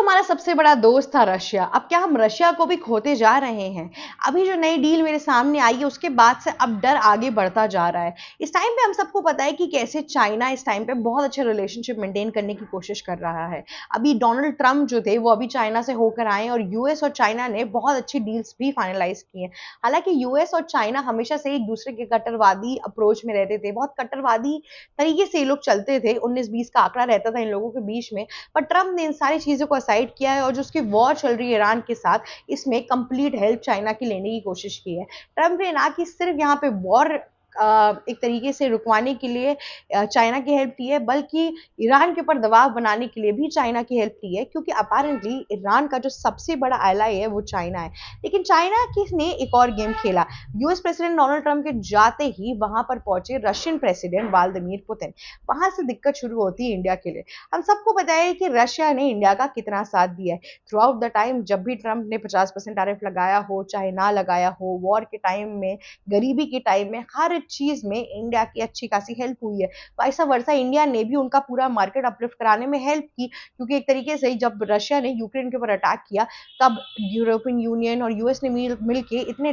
हमारा सबसे बड़ा दोस्त था रशिया। अब क्या हम रशिया को भी खोते जा रहे हैं? अभी जो नई डील मेरे सामने आई है उसके बाद से अब डर आगे बढ़ता जा रहा है। इस टाइम पे हम सबको पता है कि कैसे चाइना इस टाइम पे बहुत अच्छे रिलेशनशिप मेंटेन करने की कोशिश कर रहा है। अभी डोनाल्ड ट्रंप जो थे वो अभी चाइना से होकर आए और यूएस और चाइना ने बहुत अच्छी डील्स भी फाइनलाइज की हैं। हालांकि यूएस और चाइना हमेशा से एक दूसरे के कट्टरवादी अप्रोच में रहते थे, बहुत कट्टरवादी तरीके से ये लोग चलते थे। 19-20 का आंकड़ा रहता था इन लोगों के बीच में। पर ट्रम्प ने इन सारी चीज़ों को असाइड किया है और जो उसकी वॉर चल रही है ईरान के साथ, इसमें कंप्लीट हेल्प चाइना की लेने की कोशिश की है। ट्रम्प ने ना कि सिर्फ यहाँ पे वॉर एक तरीके से रुकवाने के लिए चाइना की हेल्प की है, बल्कि ईरान के ऊपर दबाव बनाने के लिए भी चाइना की हेल्प की है, क्योंकि अपेरेंटली ईरान का जो सबसे बड़ा एलाई है वो चाइना है। लेकिन चाइना किसने एक और गेम खेला। यूएस प्रेसिडेंट डोनाल्ड ट्रंप के जाते ही वहां पर पहुंचे रशियन प्रेसिडेंट व्लादिमीर पुतिन। वहां से दिक्कत शुरू होती है इंडिया के लिए। हम सबको पता है कि रशिया ने इंडिया का कितना साथ दिया है थ्रू आउट द टाइम। जब भी ट्रंप ने 50% टैरिफ लगाया हो चाहे ना लगाया हो, वॉर के टाइम में, गरीबी के टाइम में, हर चीज में इंडिया की अच्छी खासी हेल्प हुई है। वैसा वर्षा इंडिया ने भी उनका पूरा मार्केट अपलिफ्ट कराने में हेल्प की, क्योंकि एक तरीके से जब रशिया ने यूक्रेन के ऊपर अटैक किया तब यूरोपियन यूनियन और यूएस ने मिल के इतने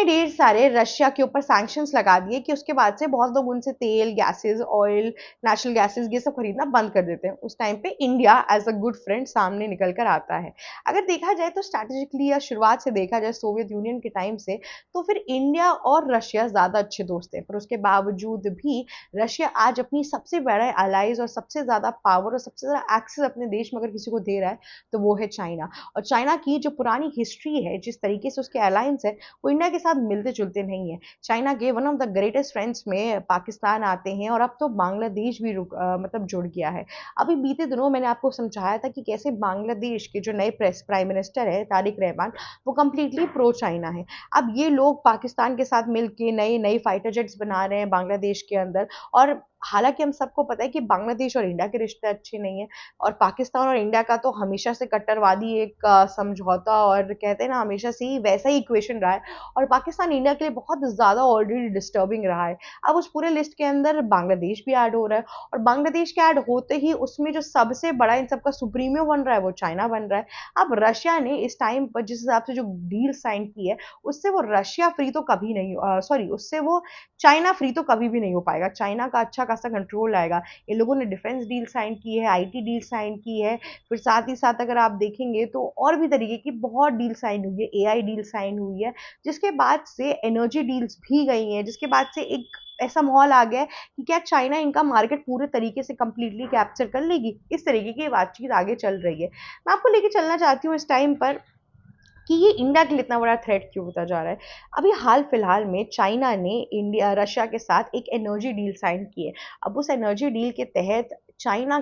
ढेर सारे रशिया के ऊपर सैंक्शंस लगा दिए कि उसके बाद से बहुत लोग उनसे तेल, गैसेस, ऑयल, नेचुरल गैसेस ये सब खरीदना बंद कर देते हैं। उस टाइम पे India as a good friend सामने निकल कर आता है। अगर देखा जाए तो स्ट्रैटेजिकली या शुरुआत से देखा जाए सोवियत यूनियन के टाइम से, तो फिर इंडिया और रशिया ज्यादा अच्छे दोस्त थे। पर उसके बावजूद भी रशिया आज अपनी सबसे बड़ा एलाइज और सबसे ज्यादा पावर और सबसे ज्यादा एक्सेस अपने देश में अगर किसी को दे रहा है तो वो है चाइना। और चाइना की जो पुरानी हिस्ट्री है, जिस तरीके से उसके अलायंस है, वो इंडिया के साथ मिलते जुलते नहीं है। चाइना के one of the greatest friends में पाकिस्तान आते हैं और अब तो बांग्लादेश भी मतलब जुड़ गया है। अभी बीते दिनों मैंने आपको समझाया था कि कैसे बांग्लादेश के जो नए प्राइम मिनिस्टर है तारिक रहमान, वो कंप्लीटली प्रो चाइना है। अब ये लोग पाकिस्तान के साथ मिलके नए नए फाइटर जेट्स बना रहे हैं बांग्लादेश के अंदर। और हालांकि हम सबको पता है कि बांग्लादेश और इंडिया के रिश्ते अच्छे नहीं है, और पाकिस्तान और इंडिया का तो हमेशा से कट्टरवादी एक समझौता और कहते हैं ना हमेशा से ही वैसा ही इक्वेशन रहा है। और पाकिस्तान इंडिया के लिए बहुत ज़्यादा ऑलरेडी डिस्टर्बिंग रहा है। अब उस पूरे लिस्ट के अंदर बांग्लादेश भी ऐड हो रहा है, और बांग्लादेश के ऐड होते ही उसमें जो सबसे बड़ा इन सबका सुप्रीमियो बन रहा है वो चाइना बन रहा है। अब रशिया ने इस टाइम पर जिस हिसाब से जो डील साइन की है, उससे वो रशिया फ्री तो कभी नहीं, सॉरी, उससे वो चाइना फ्री तो कभी भी नहीं हो पाएगा। चाइना का अच्छा खासा कंट्रोल आएगा। इन लोगों ने डिफेंस डील साइन की है, आईटी डील साइन की है, फिर साथ ही साथ अगर आप देखेंगे तो और भी तरीके की बहुत डील साइन हुई है, एआई डील साइन हुई है, जिसके बाद से एनर्जी डील्स भी गई हैं, जिसके बाद से एक ऐसा माहौल आ गया है कि क्या चाइना इनका मार्केट पूरे तरीके से कंप्लीटली कैप्चर कर लेगी। इस तरीके की बातचीत आगे चल रही है। मैं आपको लेके चलना चाहती हूँ इस टाइम पर कि ये इंडिया के लिए इतना बड़ा थ्रेट क्यों होता जा रहा है। अभी हाल फिलहाल में चाइना ने इंडिया रशिया के साथ एक एनर्जी डील साइन की है। अब उस एनर्जी डील के तहत चाइना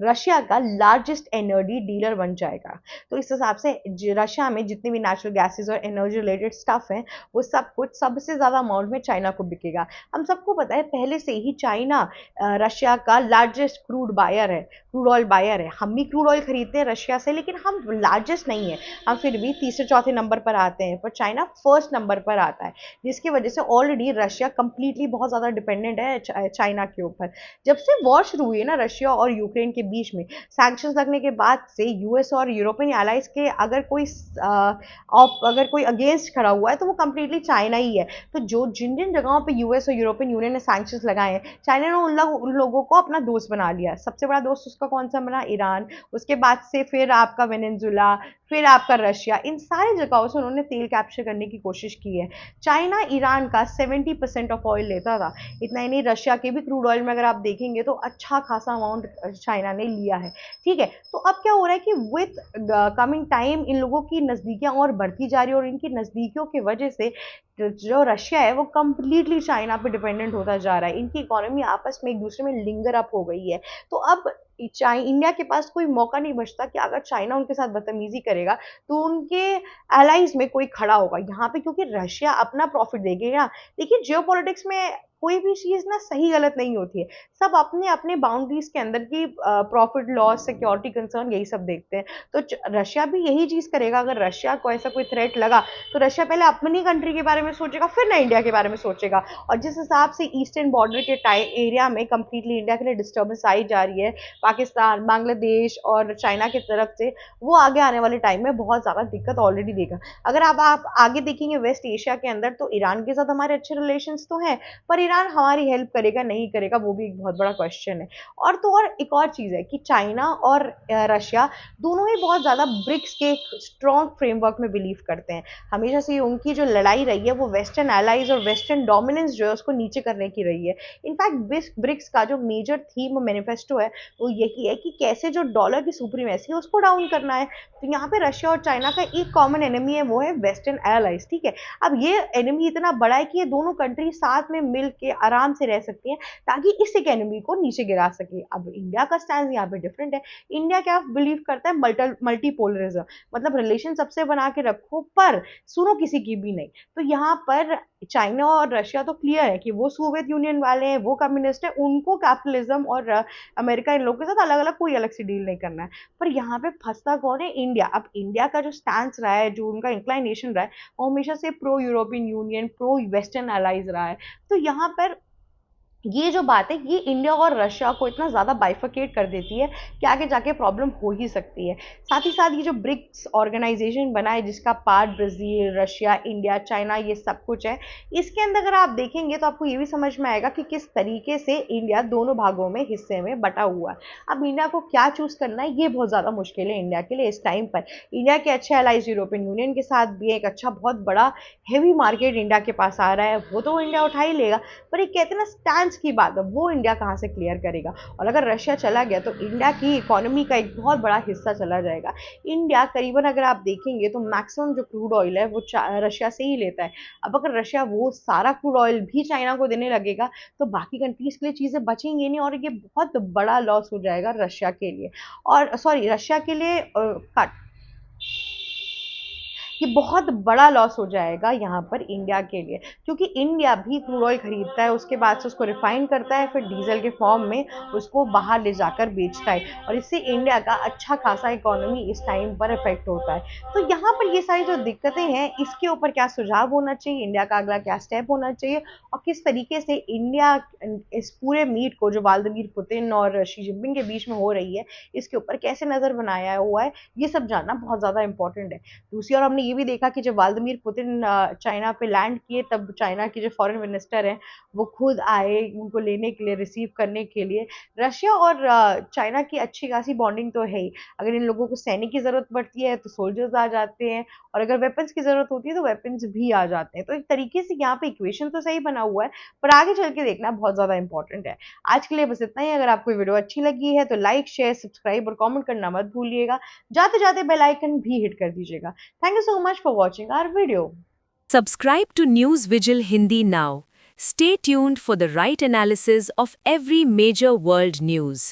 रशिया का लार्जेस्ट एनर्जी डीलर बन जाएगा। तो इस हिसाब से रशिया में जितने भी नेचुरल गैसेस और एनर्जी रिलेटेड स्टफ हैं, वो सब कुछ सबसे ज्यादा अमाउंट में चाइना को बिकेगा। हम सबको पता है पहले से ही चाइना रशिया का लार्जेस्ट क्रूड बायर है, क्रूड ऑयल बायर है। हम भी क्रूड ऑयल खरीदते हैं रशिया से, लेकिन हम लार्जेस्ट नहीं है। हम फिर भी तीसरे चौथे नंबर पर आते हैं, पर चाइना फर्स्ट नंबर पर आता है, जिसकी वजह से ऑलरेडी रशिया कंप्लीटली बहुत ज्यादा डिपेंडेंट है चाइना के ऊपर। जब से वॉर शुरू हुई है ना रशिया और यूक्रेन के बीच में, सैंक्शंस लगने के बाद से यूएस और यूरोपियन एलाइज के अगर कोई अगेंस्ट खड़ा हुआ है तो वो कंप्लीटली चाइना ही है। तो जो जिन जिन जगहों पे यूएस और यूरोपियन यूनियन ने सैंक्शंस लगाए हैं, चाइना ने उन लोगों को अपना दोस्त बना लिया। सबसे बड़ा दोस्त उसका कौन सा बना? ईरान। उसके बाद से फिर आपका वेनेजुला, फिर आपका रशिया। इन सारी जगहों से उन्होंने तेल कैप्चर करने की कोशिश की है। चाइना ईरान का 70% ऑफ ऑयल लेता था। इतना ही नहीं, रशिया के भी क्रूड ऑयल में अगर आप देखेंगे तो अच्छा खासा अमाउंट चाइना ने लिया है। ठीक है, तो अब क्या हो रहा है कि विथ कमिंग टाइम इन लोगों की नजदीकियां और बढ़ती जा रही है, और इनकी नजदीकियों की वजह से जो रशिया है वो कंप्लीटली चाइना पे डिपेंडेंट होता जा रहा है। इनकी इकोनॉमी आपस में एक दूसरे में लिंगर अप हो गई है। तो अब इंडिया के पास कोई मौका नहीं बचता कि अगर चाइना उनके साथ बदतमीजी करेगा तो उनके एलाइज में कोई खड़ा होगा यहाँ पे, क्योंकि रशिया अपना प्रॉफिट देखेगा। देखिए जियोपॉलिटिक्स में कोई भी चीज़ ना सही गलत नहीं होती है, सब अपने अपने बाउंड्रीज के अंदर की प्रॉफिट लॉस सिक्योरिटी कंसर्न यही सब देखते हैं। तो रशिया भी यही चीज़ करेगा। अगर रशिया को ऐसा कोई थ्रेट लगा तो रशिया पहले अपनी कंट्री के बारे में सोचेगा, फिर ना इंडिया के बारे में सोचेगा। और जिस हिसाब से ईस्टर्न बॉर्डर के एरिया में कंप्लीटली इंडिया के लिए डिस्टर्बेंस आई जा रही है, पाकिस्तान, बांग्लादेश और चाइना की तरफ से, वो आगे आने वाले टाइम में बहुत ज़्यादा दिक्कत ऑलरेडी देगा। अगर आप आगे देखेंगे वेस्ट एशिया के अंदर, तो ईरान के साथ हमारे अच्छे रिलेशंस तो हैं, पर ईरान हमारी हेल्प करेगा नहीं करेगा वो भी एक बहुत बड़ा क्वेश्चन है। और तो और एक और चीज़ है कि चाइना और रशिया दोनों ही बहुत ज़्यादा ब्रिक्स के स्ट्रॉन्ग फ्रेमवर्क में बिलीव करते हैं। हमेशा से उनकी जो लड़ाई रही है वो वेस्टर्न एलाइज और वेस्टर्न डोमिनेंस जो है उसको नीचे करने की रही है। इनफैक्ट ब्रिक्स का जो मेजर थीम मैनिफेस्टो है वो यही है कि कैसे जो डॉलर की सुप्रीमेसी है उसको डाउन करना है। तो यहाँ पे रशिया और चाइना का एक कॉमन एनिमी है, वो है वेस्टर्न एलाइज, ठीक है। अब ये एनिमी इतना बड़ा है कि ये दोनों कंट्री साथ में मिल के आराम से रह सकती हैं ताकि इस एक एनिमी को नीचे गिरा सके। अब इंडिया का स्टैंड यहाँ पे डिफरेंट है। इंडिया क्या बिलीव करता है, मल्टीपोलरिज्म, मतलब रिलेशन सबसे बना के रखो पर सुनो किसी की भी नहीं। तो यहाँ पर चाइना और रशिया तो क्लियर है कि वो सोवियत यूनियन वाले हैं, वो कम्युनिस्ट है, उनको कैपिटलिज्म और अमेरिका इन लोगों के साथ अलग अलग कोई अलग से डील नहीं करना है। पर यहाँ पे फंसता कौन है, इंडिया। अब इंडिया का जो स्टैंड रहा है, जो उनका इंक्लाइनेशन रहा है, वो हमेशा से pro European union, pro western allies रहा है। तो यहाँ पर ये जो बात है ये इंडिया और रशिया को इतना ज़्यादा बाइफिकेट कर देती है कि आगे जाके प्रॉब्लम हो ही सकती है। साथ ही साथ ये जो ब्रिक्स ऑर्गेनाइजेशन बना है जिसका part Brazil, Russia, India, China ये सब कुछ है, इसके अंदर अगर आप देखेंगे तो आपको ये भी समझ में आएगा कि किस तरीके से इंडिया दोनों भागों में हिस्से में बटा हुआ है। अब इंडिया को क्या चूज़ करना है ये बहुत ज़्यादा मुश्किल है इंडिया के लिए इस टाइम पर। इंडिया के अच्छे एलाइज यूरोपियन यूनियन के साथ भी एक अच्छा बहुत बड़ा हेवी मार्केट इंडिया के पास आ रहा है, वो तो इंडिया उठा ही लेगा। पर ये कहते हैं ना स्टैंड की बात है, वो इंडिया कहाँ से क्लियर करेगा। और अगर रशिया चला गया तो इंडिया की इकोनॉमी का एक बहुत बड़ा हिस्सा चला जाएगा। इंडिया करीबन अगर आप देखेंगे तो मैक्सिमम जो क्रूड ऑयल है वो रशिया से ही लेता है। अब अगर रशिया वो सारा क्रूड ऑयल भी चाइना को देने लगेगा तो बाकी कंट्रीज के लिए चीज़ें बचेंगी नहीं, और ये बहुत बड़ा लॉस हो जाएगा रशिया के लिए, और सॉरी रशिया के लिए ये बहुत बड़ा लॉस हो जाएगा यहाँ पर इंडिया के लिए, क्योंकि इंडिया भी क्रूड ऑयल खरीदता है, उसके बाद से उसको रिफाइन करता है, फिर डीजल के फॉर्म में उसको बाहर ले जाकर बेचता है, और इससे इंडिया का अच्छा खासा इकोनॉमी इस टाइम पर इफेक्ट होता है। तो यहाँ पर ये सारी जो दिक्कतें हैं इसके ऊपर क्या सुझाव होना चाहिए, इंडिया का अगला क्या स्टेप होना चाहिए, और किस तरीके से इंडिया इस पूरे मीट को जो व्लादिमीर पुतिन और शी जिनपिंग के बीच में हो रही है इसके ऊपर कैसे नज़र बनाया हुआ है, ये सब जानना बहुत ज़्यादा इंपॉर्टेंट है। दूसरी ओर हमने ये भी देखा कि जब व्लादिमीर पुतिन चाइना पे लैंड किए तब चाइना के जो फॉरेन मिनिस्टर हैं वो खुद आए उनको लेने के लिए, रिसीव करने के लिए। रशिया और चाइना की अच्छी खासी बॉन्डिंग तो है ही। अगर इन लोगों को सैनिक की ज़रूरत पड़ती है तो सोल्जर्स आ जाते हैं, और अगर वेपन्स की ज़रूरत होती है तो वेपन्स भी आ जाते हैं। तो एक तरीके से यहाँ पे इक्वेशन तो सही बना हुआ है, पर आगे चल के देखना बहुत ज़्यादा इंपॉर्टेंट है। आज के लिए बस इतना ही। अगर आपको वीडियो अच्छी लगी है तो लाइक, शेयर, सब्सक्राइब और कमेंट करना मत भूलिएगा। जाते जाते बेल आइकन भी हिट कर दीजिएगा। Thank you so much for watching our video. Subscribe to News Vigil Hindi now. Stay tuned for the right analysis of every major world news.